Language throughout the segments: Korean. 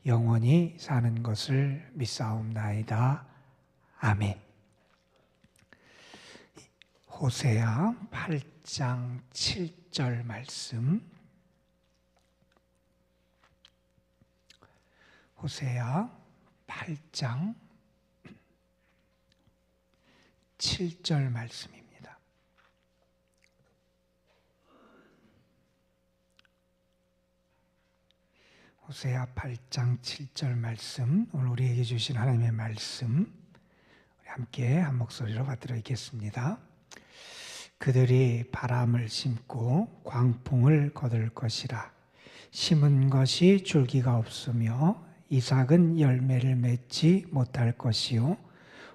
영원히 사는 것을 믿사옵나이다. 아멘. 호세아 8장 7절 말씀. 호세아 8장 7절 말씀입니다. 호세아 8장 7절 말씀, 오늘 우리에게 주신 하나님의 말씀 우리 함께 한 목소리로 받들어 읽겠습니다. 그들이 바람을 심고 광풍을 거둘 것이라. 심은 것이 줄기가 없으며 이삭은 열매를 맺지 못할 것이요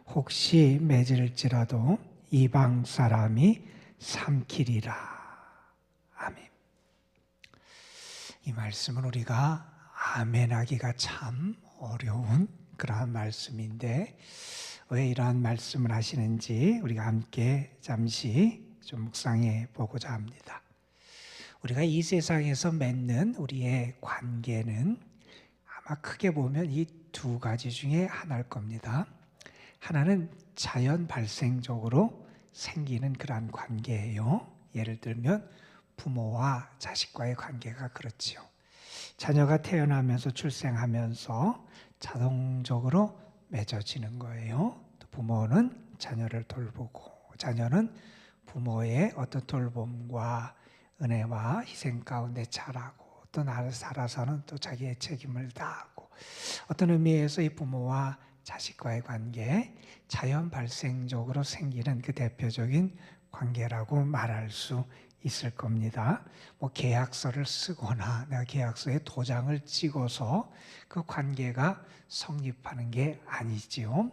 혹시 맺을지라도 이방 사람이 삼키리라. 아멘. 이 말씀은 우리가 아멘하기가 참 어려운 그러한 말씀인데 왜 이러한 말씀을 하시는지 우리가 함께 잠시 좀 묵상해 보고자 합니다. 우리가 이 세상에서 맺는 우리의 관계는 아마 크게 보면 이 두 가지 중에 하나일 겁니다. 하나는 자연 발생적으로 생기는 그러한 관계예요. 예를 들면 부모와 자식과의 관계가 그렇지요. 자녀가 태어나면서 출생하면서 자동적으로 맺어지는 거예요. 또 부모는 자녀를 돌보고 자녀는 부모의 어떤 돌봄과 은혜와 희생 가운데 자라고 또 나를 살아서는 또 자기의 책임을 다하고 어떤 의미에서 이 부모와 자식과의 관계, 자연 발생적으로 생기는 그 대표적인 관계라고 말할 수 있을 겁니다. 계약서를 쓰거나 내가 계약서에 도장을 찍어서 그 관계가 성립하는 게 아니지요.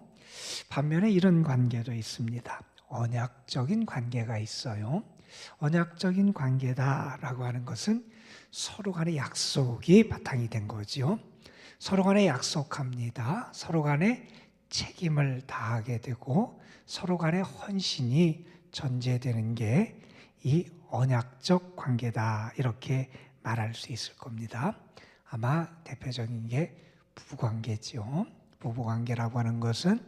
반면에 이런 관계도 있습니다. 언약적인 관계가 있어요. 언약적인 관계다라고 하는 것은 서로 간의 약속이 바탕이 된 거지요. 서로 간에 약속합니다. 서로 간에 책임을 다하게 되고 서로 간의 헌신이 전제되는 게 이 언약적 관계다 이렇게 말할 수 있을 겁니다. 아마 대표적인 게 부부관계죠. 부부관계라고 하는 것은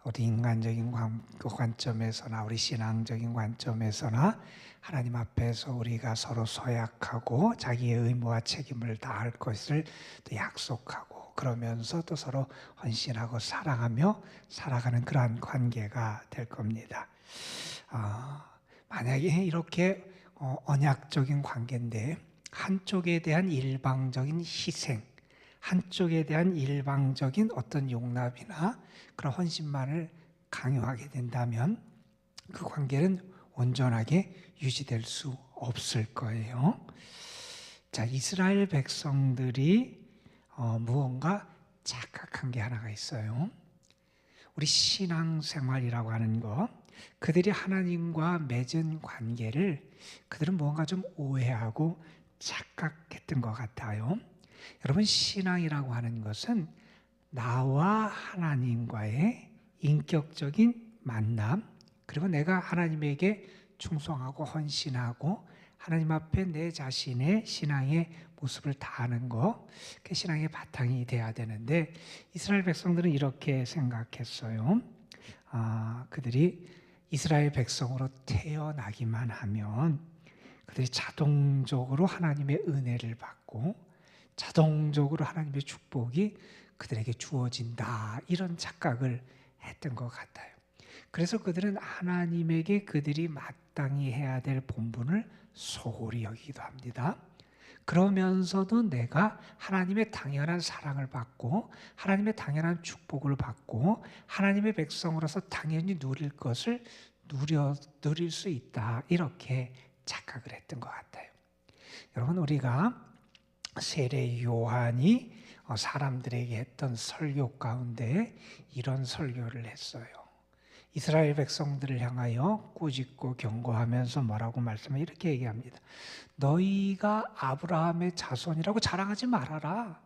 우리 인간적인 관점에서나 우리 신앙적인 관점에서나 하나님 앞에서 우리가 서로 서약하고 자기의 의무와 책임을 다할 것을 또 약속하고 그러면서 또 서로 헌신하고 사랑하며 살아가는 그러한 관계가 될 겁니다. 만약에 이렇게 언약적인 관계인데 한쪽에 대한 일방적인 희생, 한쪽에 대한 일방적인 어떤 용납이나 그런 헌신만을 강요하게 된다면 그 관계는 온전하게 유지될 수 없을 거예요. 자, 이스라엘 백성들이 무언가 착각한 게 하나가 있어요. 우리 신앙생활이라고 하는 것, 그들이 하나님과 맺은 관계를 그들은 무언가 좀 오해하고 착각했던 것 같아요. 여러분, 신앙이라고 하는 것은 나와 하나님과의 인격적인 만남, 그리고 내가 하나님에게 충성하고 헌신하고 하나님 앞에 내 자신의 신앙의 모습을 다하는 것, 그 신앙의 바탕이 돼야 되는데 이스라엘 백성들은 이렇게 생각했어요. 그들이 이스라엘 백성으로 태어나기만 하면 그들이 자동적으로 하나님의 은혜를 받고 자동적으로 하나님의 축복이 그들에게 주어진다, 이런 착각을 했던 것 같아요. 그래서 그들은 하나님에게 그들이 마땅히 해야 될 본분을 소홀히 여기기도 합니다. 그러면서도 내가 하나님의 당연한 사랑을 받고 하나님의 당연한 축복을 받고 하나님의 백성으로서 당연히 누릴 것을 누릴 수 있다, 이렇게 착각을 했던 것 같아요. 여러분, 우리가 세례 요한이 사람들에게 했던 설교 가운데 이런 설교를 했어요. 이스라엘 백성들을 향하여 꾸짖고 경고하면서 뭐라고 말씀을 이렇게 얘기합니다. 너희가 아브라함의 자손이라고 자랑하지 말아라.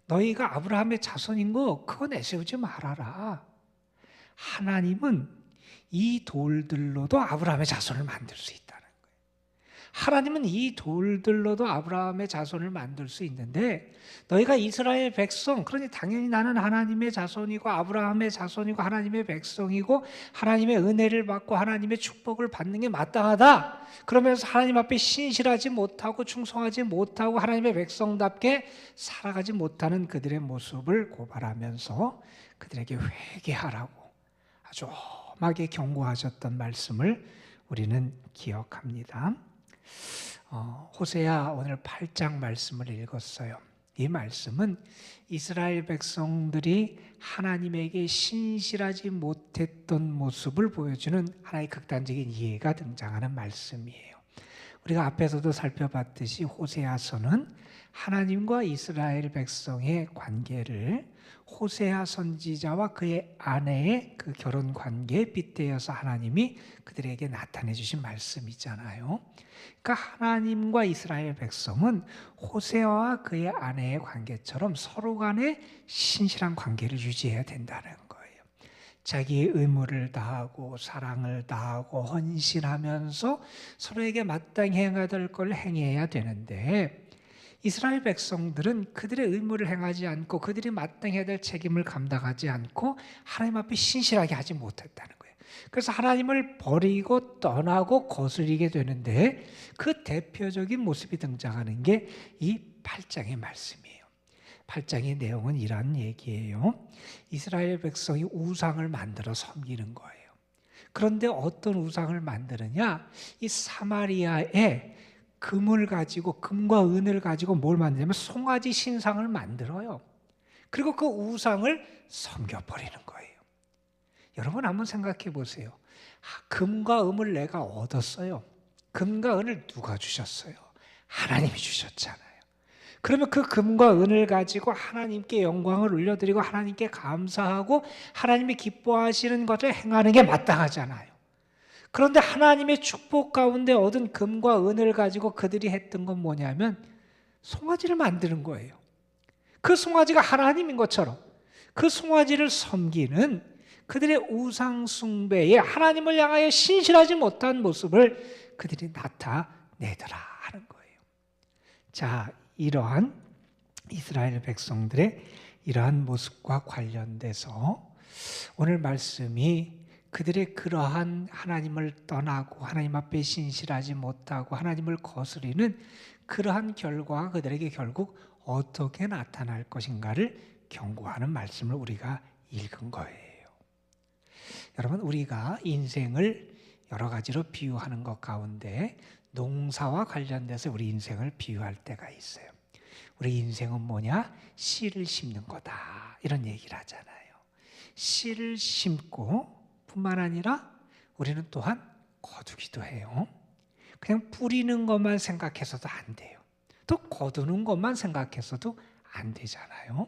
너희가 아브라함의 자손인 거 그거 내세우지 말아라. 하나님은 이 돌들로도 아브라함의 자손을 만들 수 있다는 거예요. 하나님은 이 돌들로도 아브라함의 자손을 만들 수 있는데 너희가 이스라엘 백성, 그러니 당연히 나는 하나님의 자손이고 아브라함의 자손이고 하나님의 백성이고 하나님의 은혜를 받고 하나님의 축복을 받는 게 마땅하다. 그러면서 하나님 앞에 신실하지 못하고 충성하지 못하고 하나님의 백성답게 살아가지 못하는 그들의 모습을 고발하면서 그들에게 회개하라고 아주 엄하게 경고하셨던 말씀을 우리는 기억합니다. 호세아 오늘 8장 말씀을 읽었어요. 이 말씀은 이스라엘 백성들이 하나님에게 신실하지 못했던 모습을 보여주는 하나의 극단적인 이해가 등장하는 말씀이에요. 우리가 앞에서도 살펴봤듯이 호세아서는 하나님과 이스라엘 백성의 관계를 호세아 선지자와 그의 아내의 그 결혼 관계에 빗대어서 하나님이 그들에게 나타내 주신 말씀이잖아요. 그러니까 하나님과 이스라엘 백성은 호세아와 그의 아내의 관계처럼 서로 간에 신실한 관계를 유지해야 된다는 거예요. 자기의 의무를 다하고 사랑을 다하고 헌신하면서 서로에게 마땅히 행해야 될 걸 행해야 되는데 이스라엘 백성들은 그들의 의무를 행하지 않고 그들이 마땅히 해야 될 책임을 감당하지 않고 하나님 앞에 신실하게 하지 못했다는 거예요. 그래서 하나님을 버리고 떠나고 거스리게 되는데 그 대표적인 모습이 등장하는 게 이 8장의 말씀이에요. 8장의 내용은 이런 얘기예요. 이스라엘 백성이 우상을 만들어 섬기는 거예요. 그런데 어떤 우상을 만드느냐? 이 사마리아에 금을 가지고 금과 은을 가지고 뭘 만드냐면 송아지 신상을 만들어요. 그리고 그 우상을 섬겨버리는 거예요. 여러분 한번 생각해 보세요. 금과 은을 내가 얻었어요. 금과 은을 누가 주셨어요? 하나님이 주셨잖아요. 그러면 그 금과 은을 가지고 하나님께 영광을 올려드리고 하나님께 감사하고 하나님이 기뻐하시는 것을 행하는 게 마땅하잖아요. 그런데 하나님의 축복 가운데 얻은 금과 은을 가지고 그들이 했던 건 뭐냐면 송아지를 만드는 거예요. 그 송아지가 하나님인 것처럼 그 송아지를 섬기는 그들의 우상 숭배에 하나님을 향하여 신실하지 못한 모습을 그들이 나타내더라 하는 거예요. 자, 이러한 이스라엘 백성들의 이러한 모습과 관련돼서 오늘 말씀이 그들의 그러한 하나님을 떠나고 하나님 앞에 신실하지 못하고 하나님을 거스리는 그러한 결과가 그들에게 결국 어떻게 나타날 것인가를 경고하는 말씀을 우리가 읽은 거예요. 여러분, 우리가 인생을 여러 가지로 비유하는 것 가운데 농사와 관련돼서 우리 인생을 비유할 때가 있어요. 우리 인생은 뭐냐? 씨를 심는 거다 이런 얘기를 하잖아요. 씨를 심고 뿐만 아니라 우리는 또한 거두기도 해요. 그냥 뿌리는 것만 생각해서도 안 돼요. 또 거두는 것만 생각해서도 안 되잖아요.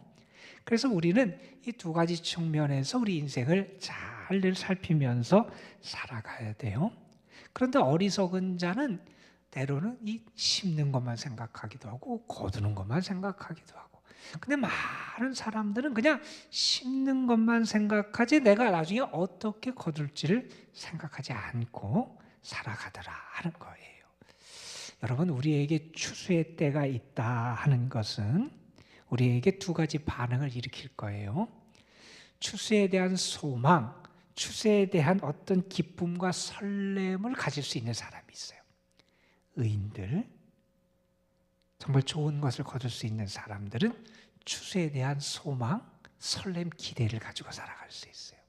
그래서 우리는 이 두 가지 측면에서 우리 인생을 잘 살피면서 살아가야 돼요. 그런데 어리석은 자는 때로는 이 심는 것만 생각하기도 하고 거두는 것만 생각하기도 하고, 근데 많은 사람들은 그냥 심는 것만 생각하지 내가 나중에 어떻게 거둘지를 생각하지 않고 살아가더라 하는 거예요. 여러분, 우리에게 추수의 때가 있다 하는 것은 우리에게 두 가지 반응을 일으킬 거예요. 추수에 대한 소망, 추수에 대한 어떤 기쁨과 설렘을 가질 수 있는 사람이 있어요. 의인들, 정말 좋은 것을 거둘 수 있는 사람들은 추수에 대한 소망, 설렘, 기대를 가지고 살아갈 수 있어요.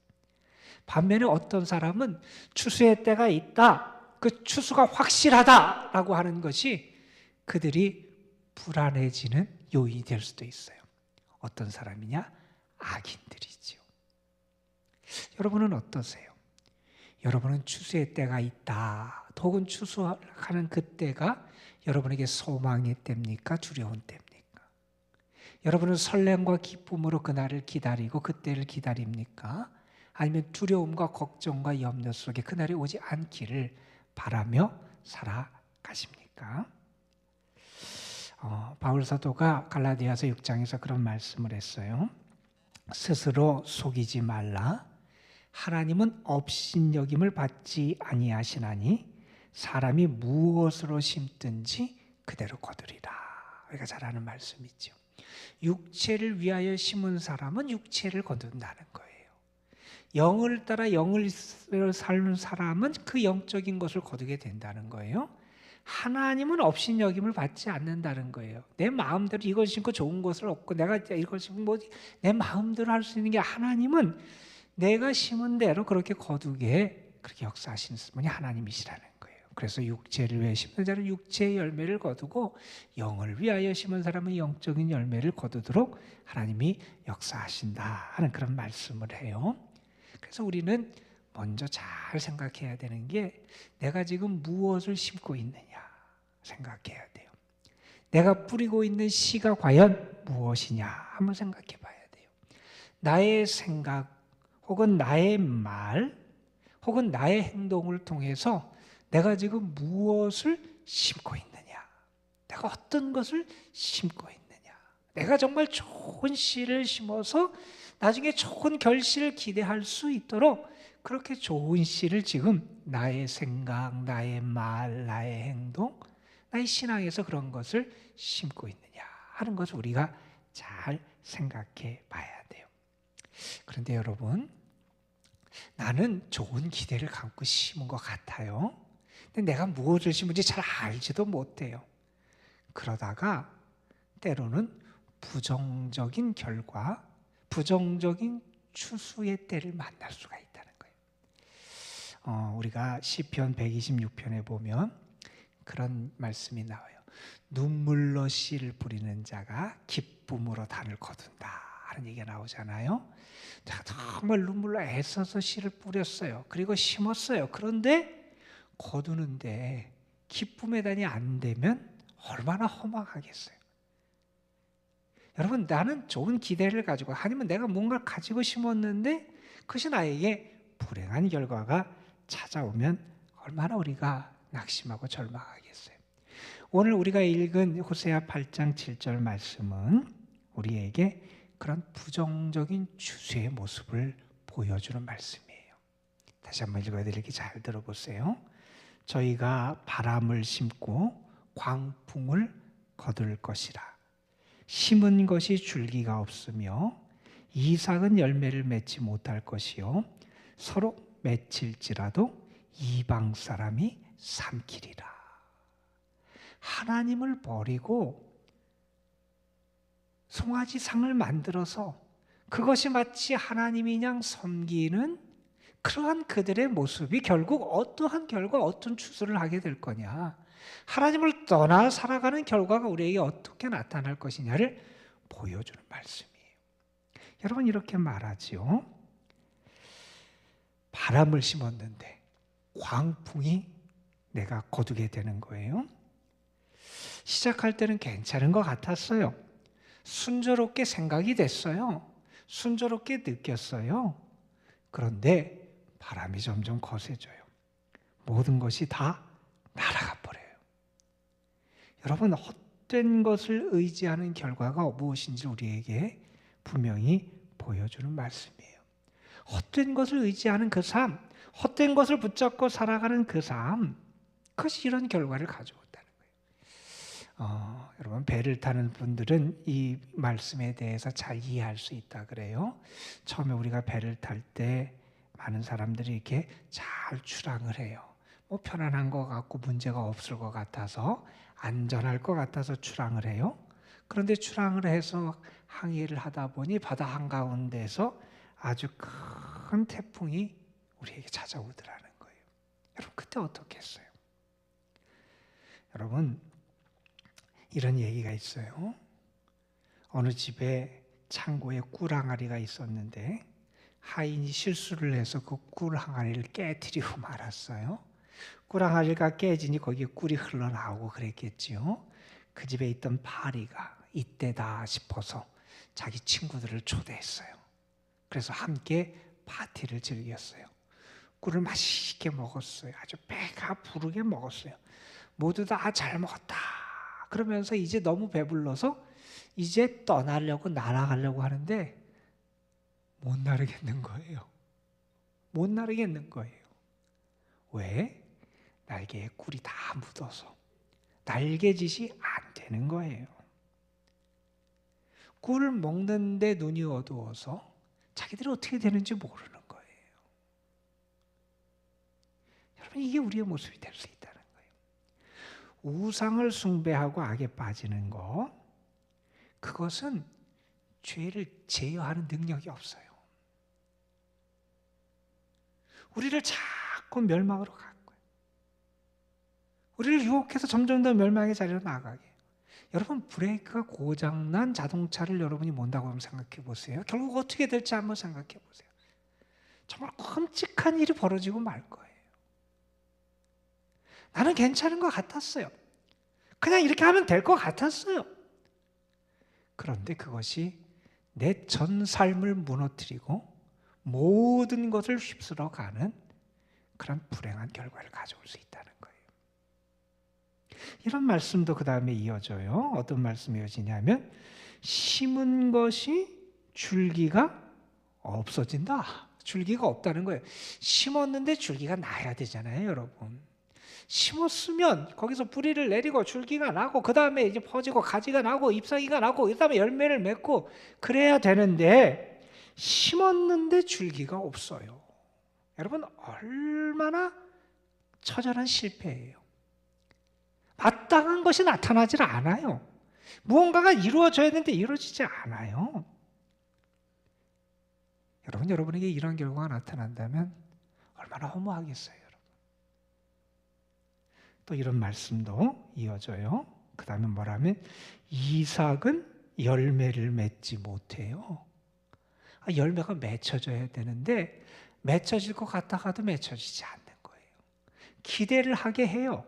반면에 어떤 사람은 추수의 때가 있다, 그 추수가 확실하다라고 하는 것이 그들이 불안해지는 요인이 될 수도 있어요. 어떤 사람이냐? 악인들이죠. 여러분은 어떠세요? 여러분은 추수의 때가 있다, 혹은 추수하는 그 때가 여러분에게 소망의 때입니까? 두려운 때입니까? 여러분은 설렘과 기쁨으로 그날을 기다리고 그때를 기다립니까? 아니면 두려움과 걱정과 염려 속에 그날이 오지 않기를 바라며 살아가십니까? 바울 사도가 갈라디아서 6장에서 그런 말씀을 했어요. 스스로 속이지 말라. 하나님은 업신여김을 받지 아니하시나니 사람이 무엇으로 심든지 그대로 거두리라. 우리가 잘 아는 말씀이죠. 육체를 위하여 심은 사람은 육체를 거둔다는 거예요. 영을 따라 영을 사는 사람은 그 영적인 것을 거두게 된다는 거예요. 하나님은 업신여김을 받지 않는다는 거예요. 내 마음대로 이걸 심고 좋은 것을 얻고 내가 이걸 심고 내 마음대로 할 수 있는 게, 하나님은 내가 심은 대로 그렇게 거두게 그렇게 역사하시는 분이 하나님이시라는 거예요. 그래서 육체를 위해 심는 자는 육체의 열매를 거두고 영을 위하여 심은 사람은 영적인 열매를 거두도록 하나님이 역사하신다 하는 그런 말씀을 해요. 그래서 우리는 먼저 잘 생각해야 되는 게, 내가 지금 무엇을 심고 있느냐 생각해야 돼요. 내가 뿌리고 있는 씨가 과연 무엇이냐 한번 생각해 봐야 돼요. 나의 생각 혹은 나의 말 혹은 나의 행동을 통해서 내가 지금 무엇을 심고 있느냐, 내가 어떤 것을 심고 있느냐. 내가 정말 좋은 씨를 심어서 나중에 좋은 결실을 기대할 수 있도록 그렇게 좋은 씨를 지금 나의 생각, 나의 말, 나의 행동, 나의 신앙에서 그런 것을 심고 있느냐 하는 것을 우리가 잘 생각해 봐야 돼요. 그런데 여러분, 나는 좋은 기대를 갖고 심은 것 같아요. 근데 내가 무엇을 심은지 잘 알지도 못해요. 그러다가 때로는 부정적인 결과, 부정적인 추수의 때를 만날 수가 있다는 거예요. 우리가 시편 126편에 보면 그런 말씀이 나와요. 눈물로 씨를 뿌리는 자가 기쁨으로 단을 거둔다 하는 얘기가 나오잖아요. 제가 정말 눈물로 애써서 씨를 뿌렸어요. 그리고 심었어요. 그런데 거두는데 기쁨의 단이 안 되면 얼마나 허망하겠어요. 여러분, 나는 좋은 기대를 가지고, 아니면 내가 뭔가를 가지고 심었는데 그것이 나에게 불행한 결과가 찾아오면 얼마나 우리가 낙심하고 절망하겠어요. 오늘 우리가 읽은 호세아 8장 7절 말씀은 우리에게 그런 부정적인 추수의 모습을 보여주는 말씀이에요. 다시 한번 읽어드릴게요. 잘 들어보세요. 저희가 바람을 심고 광풍을 거둘 것이라. 심은 것이 줄기가 없으며 이삭은 열매를 맺지 못할 것이요 서로 맺힐지라도 이방 사람이 삼키리라. 하나님을 버리고 송아지상을 만들어서 그것이 마치 하나님이 양 섬기는 그러한 그들의 모습이 결국 어떠한 결과, 어떤 추수를 하게 될 거냐, 하나님을 떠나 살아가는 결과가 우리에게 어떻게 나타날 것이냐를 보여주는 말씀이에요. 여러분, 이렇게 말하지요. 바람을 심었는데 광풍이 내가 거두게 되는 거예요. 시작할 때는 괜찮은 것 같았어요. 순조롭게 생각이 됐어요. 순조롭게 느꼈어요. 그런데 바람이 점점 거세져요. 모든 것이 다 날아가 버려요. 여러분, 헛된 것을 의지하는 결과가 무엇인지 우리에게 분명히 보여주는 말씀이에요. 헛된 것을 의지하는 그 삶, 헛된 것을 붙잡고 살아가는 그 삶, 그것이 이런 결과를 가져온다는 거예요. 여러분, 배를 타는 분들은 이 말씀에 대해서 잘 이해할 수 있다 그래요. 처음에 우리가 배를 탈 때 많은 사람들이 이렇게 잘 출항을 해요. 뭐 편안한 것 같고 문제가 없을 것 같아서, 안전할 것 같아서 출항을 해요. 그런데 출항을 해서 항해를 하다 보니 바다 한가운데서 아주 큰 태풍이 우리에게 찾아오더라는 거예요. 여러분, 그때 어떻게 했어요? 여러분, 이런 얘기가 있어요. 어느 집에 창고에 꿀 항아리가 있었는데 하인이 실수를 해서 그 꿀 항아리를 깨트리고 말았어요. 꿀 항아리가 깨지니 거기에 꿀이 흘러나오고 그랬겠지요. 그 집에 있던 파리가 이때다 싶어서 자기 친구들을 초대했어요. 그래서 함께 파티를 즐겼어요. 꿀을 맛있게 먹었어요. 아주 배가 부르게 먹었어요. 모두 다 잘 먹었다 그러면서 이제 너무 배불러서 이제 떠나려고, 날아가려고 하는데 못 나르겠는 거예요. 못 나르겠는 거예요. 왜? 날개에 꿀이 다 묻어서 날개짓이 안 되는 거예요. 꿀을 먹는데 눈이 어두워서 자기들이 어떻게 되는지 모르는 거예요. 여러분, 이게 우리의 모습이 될 수 있다는 거예요. 우상을 숭배하고 악에 빠지는 것, 그것은 죄를 제어하는 능력이 없어요. 우리를 자꾸 멸망으로 갈 거예요. 우리를 유혹해서 점점 더 멸망의 자리로 나가게. 여러분, 브레이크가 고장난 자동차를 여러분이 몬다고 한번 생각해 보세요. 결국 어떻게 될지 한번 생각해 보세요. 정말 끔찍한 일이 벌어지고 말 거예요. 나는 괜찮은 것 같았어요. 그냥 이렇게 하면 될 것 같았어요. 그런데 그것이 내 전 삶을 무너뜨리고 모든 것을 휩쓸어 가는 그런 불행한 결과를 가져올 수 있다는 거예요. 이런 말씀도 그 다음에 이어져요. 어떤 말씀이 이어지냐면, 심은 것이 줄기가 없어진다. 줄기가 없다는 거예요. 심었는데 줄기가 나야 되잖아요, 여러분. 심었으면 거기서 뿌리를 내리고 줄기가 나고, 그 다음에 이제 퍼지고 가지가 나고 잎사귀가 나고, 그 다음에 열매를 맺고 그래야 되는데, 심었는데 줄기가 없어요. 여러분, 얼마나 처절한 실패예요. 마땅한 것이 나타나질 않아요. 무언가가 이루어져야 되는데 이루어지지 않아요. 여러분, 여러분에게 이런 결과가 나타난다면 얼마나 허무하겠어요, 여러분. 또 이런 말씀도 이어져요. 그 다음에 뭐라면, 이삭은 열매를 맺지 못해요. 열매가 맺혀져야 되는데 맺혀질 것 같다가도 맺혀지지 않는 거예요. 기대를 하게 해요.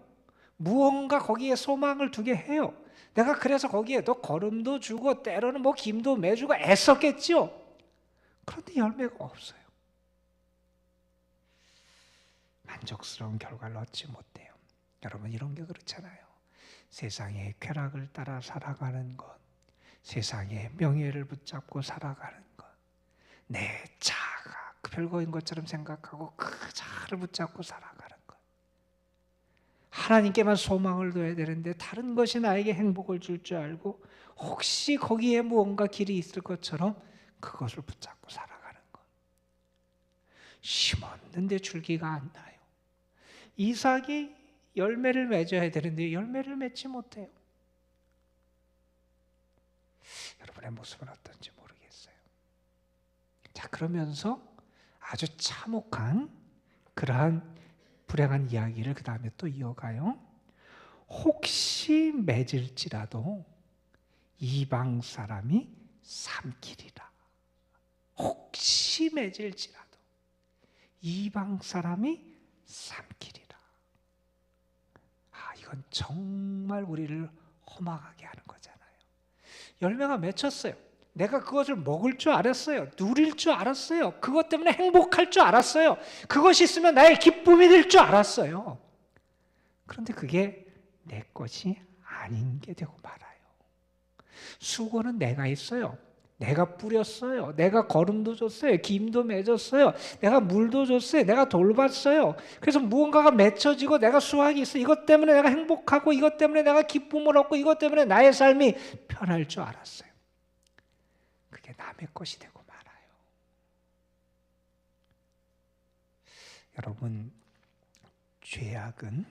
무언가 거기에 소망을 두게 해요. 내가 그래서 거기에 또 거름도 주고 때로는 뭐 김도 매주고 애썼겠죠. 그런데 열매가 없어요. 만족스러운 결과를 얻지 못해요. 여러분, 이런 게 그렇잖아요. 세상의 쾌락을 따라 살아가는 것, 세상의 명예를 붙잡고 살아가는 것, 내 자아가 그 별거인 것처럼 생각하고 그 자아를 붙잡고 살아가는 것, 하나님께만 소망을 둬야 되는데 다른 것이 나에게 행복을 줄 줄 알고 혹시 거기에 무언가 길이 있을 것처럼 그것을 붙잡고 살아가는 것. 심었는데 줄기가 안 나요. 이삭이 열매를 맺어야 되는데 열매를 맺지 못해요. 여러분의 모습은 어떤지 모르겠어요. 자, 그러면서 아주 참혹한 그러한 불행한 이야기를 그 다음에 또 이어가요. 혹시 맺을지라도 이방 사람이 삼키리라. 혹시 맺을지라도 이방 사람이 삼키리라. 이건 정말 우리를 허망하게 하는 거잖아요. 열매가 맺혔어요. 내가 그것을 먹을 줄 알았어요. 누릴 줄 알았어요. 그것 때문에 행복할 줄 알았어요. 그것이 있으면 나의 기쁨이 될 줄 알았어요. 그런데 그게 내 것이 아닌 게 되고 말아요. 수고는 내가 했어요. 내가 뿌렸어요. 내가 거름도 줬어요. 김도 맺었어요. 내가 물도 줬어요. 내가 돌봤어요. 그래서 무언가가 맺혀지고 내가 수확이 있어. 이것 때문에 내가 행복하고 이것 때문에 내가 기쁨을 얻고 이것 때문에 나의 삶이 편할 줄 알았어요. 그게 남의 것이 되고 말아요. 여러분, 죄악은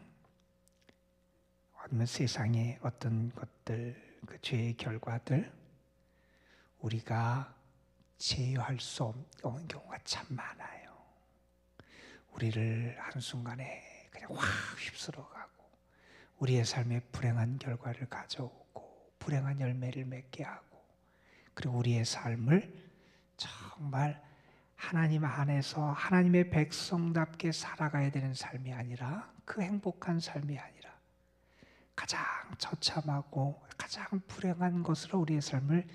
아니면 세상의 어떤 것들, 그 죄의 결과들, 우리가 제어할 수 없는 경우가 참 많아요. 우리를 한순간에 그냥 확 휩쓸어가고 우리의 삶에 불행한 결과를 가져오고 불행한 열매를 맺게 하고, 그리고 우리의 삶을 정말 하나님 안에서 하나님의 백성답게 살아가야 되는 삶이 아니라, 그 행복한 삶이 아니라 가장 처참하고 가장 불행한 것으로 우리의 삶을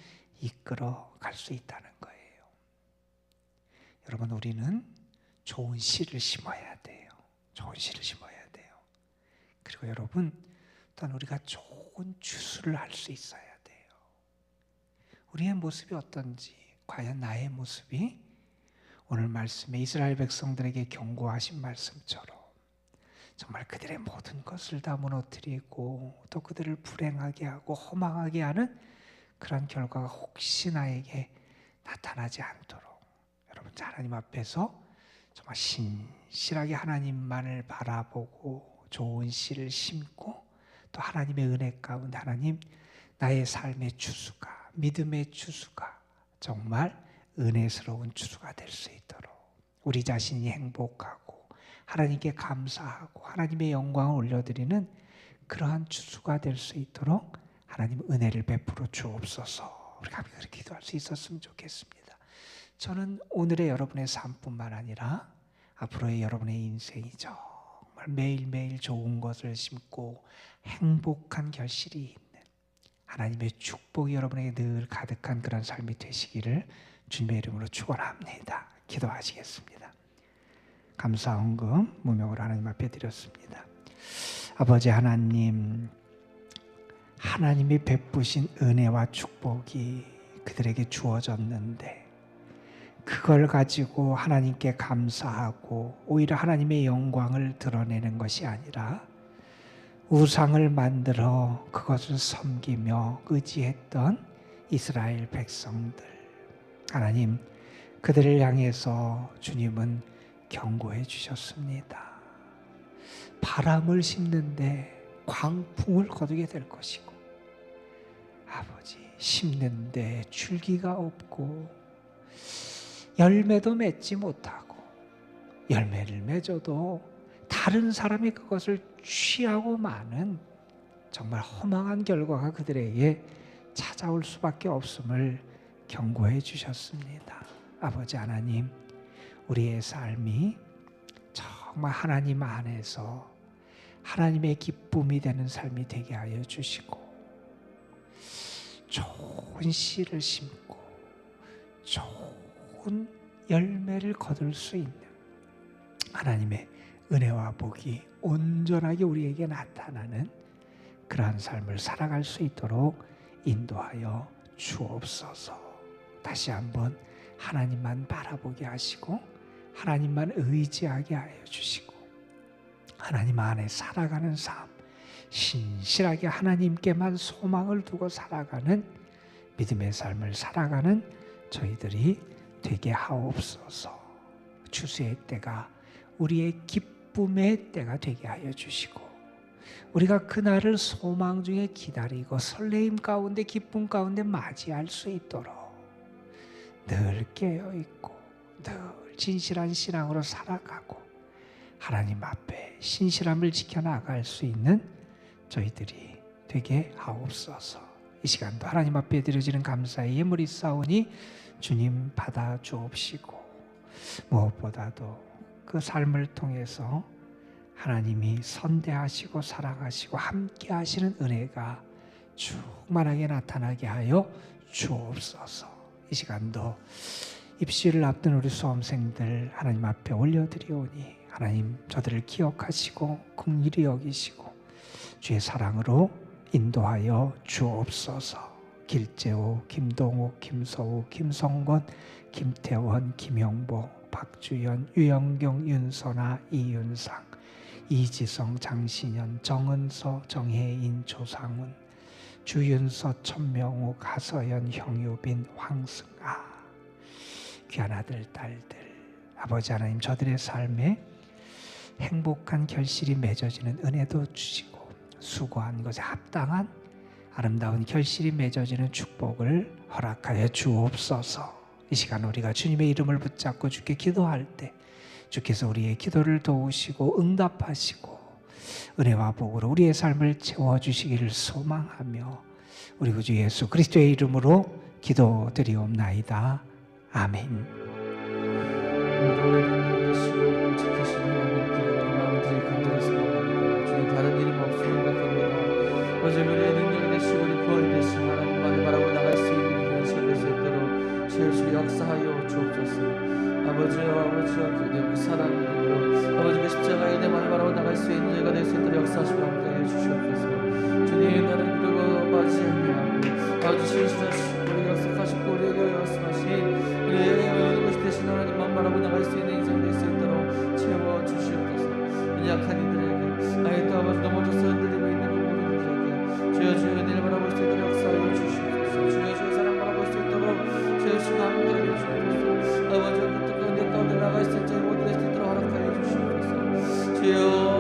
이끌어 갈 수 있다는 거예요. 여러분, 우리는 좋은 씨를 심어야 돼요. 좋은 씨를 심어야 돼요. 그리고 여러분, 또한 우리가 좋은 주술을 할 수 있어야 돼요. 우리의 모습이 어떤지, 과연 나의 모습이 오늘 말씀에 이스라엘 백성들에게 경고하신 말씀처럼 정말 그들의 모든 것을 다 무너뜨리고 또 그들을 불행하게 하고 허망하게 하는 그런 결과가 혹시 나에게 나타나지 않도록 여러분 하나님 앞에서 정말 신실하게 하나님만을 바라보고 좋은 씨를 심고 또 하나님의 은혜 가운데 하나님 나의 삶의 주수가 믿음의 주수가 정말 은혜스러운 주수가 될 수 있도록 우리 자신이 행복하고 하나님께 감사하고 하나님의 영광을 올려드리는 그러한 주수가 될 수 있도록 하나님 은혜를 베풀어 주옵소서. 우리가 함께 그렇게 기도할 수 있었으면 좋겠습니다. 저는 오늘의 여러분의 삶뿐만 아니라 앞으로의 여러분의 인생이 정말 매일매일 좋은 것을 심고 행복한 결실이 있는 하나님의 축복이 여러분에게 늘 가득한 그런 삶이 되시기를 주님의 이름으로 축원합니다. 기도하시겠습니다. 감사 헌금 무명으로 하나님 앞에 드렸습니다. 아버지 하나님, 하나님이 베푸신 은혜와 축복이 그들에게 주어졌는데 그걸 가지고 하나님께 감사하고 오히려 하나님의 영광을 드러내는 것이 아니라 우상을 만들어 그것을 섬기며 의지했던 이스라엘 백성들, 하나님 그들을 향해서 주님은 경고해 주셨습니다. 바람을 심는데 광풍을 거두게 될 것이고 아버지 심는데 줄기가 없고 열매도 맺지 못하고 열매를 맺어도 다른 사람이 그것을 취하고 마는 정말 허망한 결과가 그들에게 찾아올 수밖에 없음을 경고해 주셨습니다. 아버지 하나님, 우리의 삶이 정말 하나님 안에서 하나님의 기쁨이 되는 삶이 되게 하여 주시고 좋은 씨를 심고 좋은 열매를 거둘 수 있는 하나님의 은혜와 복이 온전하게 우리에게 나타나는 그러한 삶을 살아갈 수 있도록 인도하여 주옵소서. 다시 한번 하나님만 바라보게 하시고 하나님만 의지하게 하여 주시고 하나님 안에 살아가는 삶, 신실하게 하나님께만 소망을 두고 살아가는 믿음의 삶을 살아가는 저희들이 되게 하옵소서. 추수의 때가 우리의 기쁨의 때가 되게 하여 주시고 우리가 그날을 소망 중에 기다리고 설레임 가운데 기쁨 가운데 맞이할 수 있도록 늘 깨어있고 늘 진실한 신앙으로 살아가고 하나님 앞에 신실함을 지켜나갈 수 있는 저희들이 되게 하옵소서. 이 시간도 하나님 앞에 드려지는 감사의 예물이 싸우니 주님 받아 주옵시고 무엇보다도 그 삶을 통해서 하나님이 선대하시고 사랑하시고 함께 하시는 은혜가 충만하게 나타나게 하여 주옵소서. 이 시간도 입시를 앞둔 우리 수험생들 하나님 앞에 올려드리오니 하나님 저들을 기억하시고 긍휼히 여기시고 주의 사랑으로 인도하여 주옵소서. 길재호, 김동욱, 김서우, 김성권, 김태원, 김영보, 박주연, 유영경, 윤선아, 이윤상, 이지성, 장신현, 정은서, 정혜인, 조상훈, 주윤서, 천명욱, 하서연, 형유빈, 황승아, 귀한 아들, 딸들, 아버지 하나님 저들의 삶에 행복한 결실이 맺어지는 은혜도 주시고 수고한 것에 합당한 아름다운 결실이 맺어지는 축복을 허락하여 주옵소서. 이 시간 우리가 주님의 이름을 붙잡고 주께 기도할 때 주께서 우리의 기도를 도우시고 응답하시고 은혜와 복으로 우리의 삶을 채워주시기를 소망하며 우리 구주 예수 그리스도의 이름으로 기도드리옵나이다. 아멘. 다른 이름 없음을 고백합니다. 오직 우리의 능력이 되시고 우리 구원이 되신 하나님만을 바라고 나갈 수 있는 현실 될 수 있도록 주여 역사하여 주옵소서. 아버지여 그대 사랑으로 아버지 그 십자가의 은혜만을 바라고 나갈 수 있는 저희가 될 수 있도록 역사하시고 함께해 주시옵소서. 주님 나는 그리고 빠지지 아니하고 아버지 신실하시고 우리 역사하시고 우리에게 역사하신 우리에게 모든 것이 되신 하나님만 바라고 나갈 수 있는 인생 될 수 있도록 채워 주시옵소서. 약한 이들에게 허락하게 하여 주옵소서. 아버지 그 가운데 나가 있을 때 모두 될 수 있도록 허락하여 주시옵소서. 주여